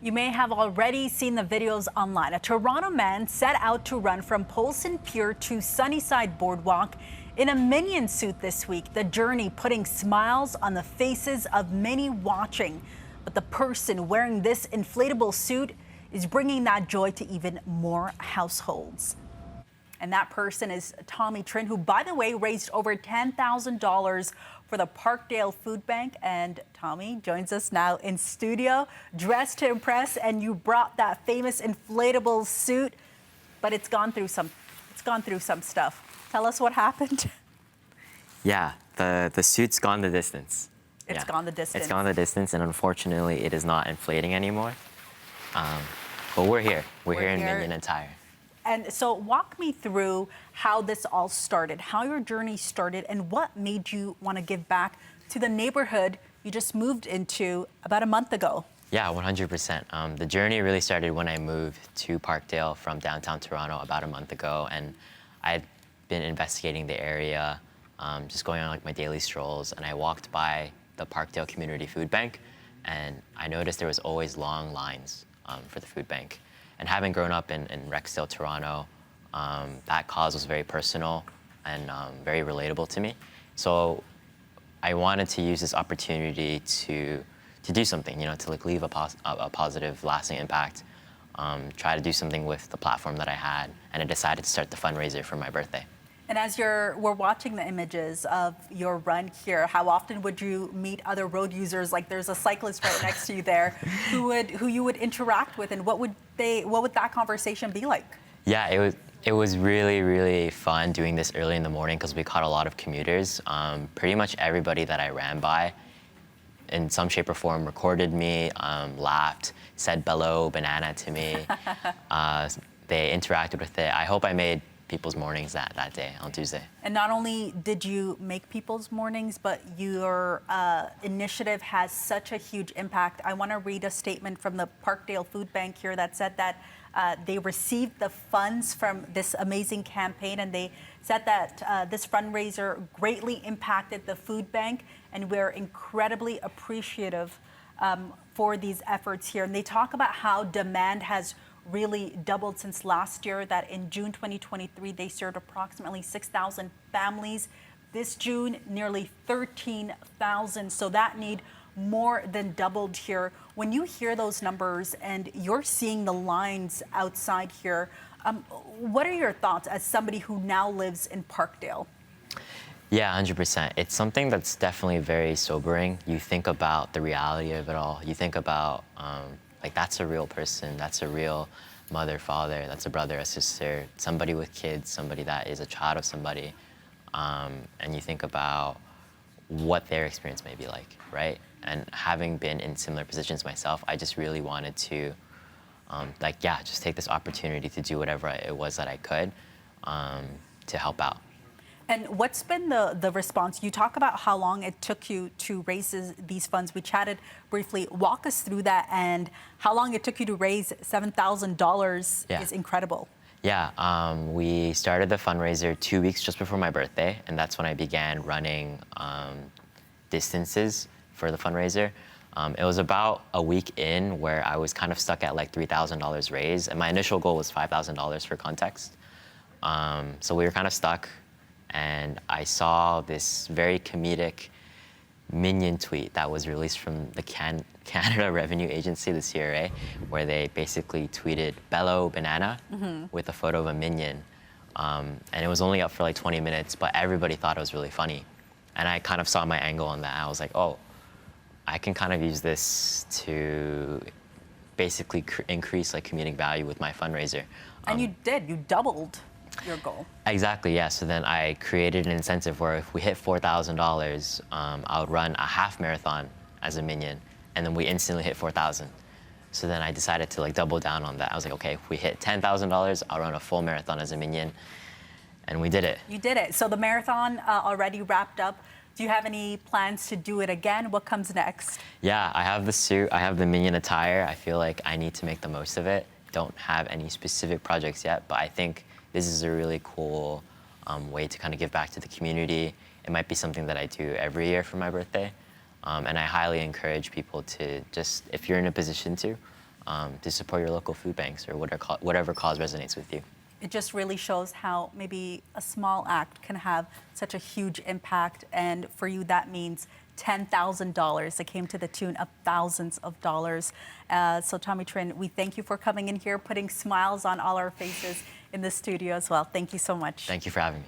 You may have already seen the videos online. A Toronto man set out to run from Polson Pier to Sunnyside Boardwalk in a Minion suit this week. The journey putting smiles on the faces of many watching. But the person wearing this inflatable suit is bringing that joy to even more households. And that person is Tommy Trinh, who, by the way, raised over $10,000 for the Parkdale Food Bank. And Tommy joins us now in studio, dressed to impress. And you brought that famous inflatable suit, but it's gone through some stuff. Tell us what happened. Yeah, the suit's gone the distance. It's gone the distance. It's gone the distance, and unfortunately, it is not inflating anymore. But we're here. We're here in Minion attire. And so walk me through how this all started, how your journey started, and what made you want to give back to the neighborhood you just moved into about a month ago. Yeah, 100%. The journey really started when I moved to Parkdale from downtown Toronto about a month ago, and I'd been investigating the area, just going on like my daily strolls, and I walked by the Parkdale Community Food Bank, and I noticed there was always long lines for the food bank. And having grown up in Rexdale, Toronto, that cause was very personal and very relatable to me. So I wanted to use this opportunity to do something, to like leave a positive, lasting impact, try to do something with the platform that I had, and I decided to start the fundraiser for my birthday. And as we're watching the images of your run here, how often would you meet other road users? Like there's a cyclist right next to you there, who you would interact with, and what would that conversation be like? Yeah, it was really, really fun doing this early in the morning because we caught a lot of commuters. Pretty much everybody that I ran by, in some shape or form, recorded me, laughed, said "bello banana" to me. They interacted with it. I hope I made people's mornings that day on Tuesday. And not only did you make people's mornings, but your initiative has such a huge impact. I want to read a statement from the Parkdale Food Bank here that said that they received the funds from this amazing campaign, and they said that this fundraiser greatly impacted the food bank, and we're incredibly appreciative for these efforts here. And they talk about how demand has really doubled since last year, that in June 2023, they served approximately 6,000 families. This June, nearly 13,000. So that need more than doubled here. When you hear those numbers and you're seeing the lines outside here, what are your thoughts as somebody who now lives in Parkdale? Yeah, 100%. It's something that's definitely very sobering. You think about the reality of it all. You think about like that's a real person, that's a real mother, father, that's a brother, a sister, somebody with kids, somebody that is a child of somebody. And you think about what their experience may be like, right? And having been in similar positions myself, I just really wanted to, just take this opportunity to do whatever it was that I could to help out. And what's been the response? You talk about how long it took you to raise these funds. We chatted briefly. Walk us through that, and how long it took you to raise $7,000 is incredible. Yeah, we started the fundraiser 2 weeks just before my birthday, and that's when I began running distances for the fundraiser. It was about a week in where I was kind of stuck at like $3,000 raised, and my initial goal was $5,000 for context. So we were kind of stuck. And I saw this very comedic Minion tweet that was released from the Canada Revenue Agency, the CRA, where they basically tweeted "bello banana" with a photo of a minion. And it was only up for like 20 minutes, but everybody thought it was really funny. And I kind of saw my angle on that. I was like, oh, I can kind of use this to basically increase like comedic value with my fundraiser. And you did. You doubled your goal. Exactly, yeah. So then I created an incentive where if we hit $4,000, I would run a half marathon as a Minion, and then we instantly hit 4,000. So then I decided to like double down on that. I was like, okay, if we hit $10,000, I'll run a full marathon as a Minion, and we did it. You did it. So the marathon already wrapped up. Do you have any plans to do it again? What comes next? Yeah, I have the suit, I have the Minion attire. I feel like I need to make the most of it. Don't have any specific projects yet, but I think this is a really cool way to kind of give back to the community. It might be something that I do every year for my birthday. And I highly encourage people to just, if you're in a position to, to support your local food banks or whatever cause resonates with you. It just really shows how maybe a small act can have such a huge impact. And for you, that means $10,000. It came to the tune of thousands of dollars. So Tommy Trinh, we thank you for coming in here, putting smiles on all our faces in the studio as well. Thank you so much. Thank you for having me.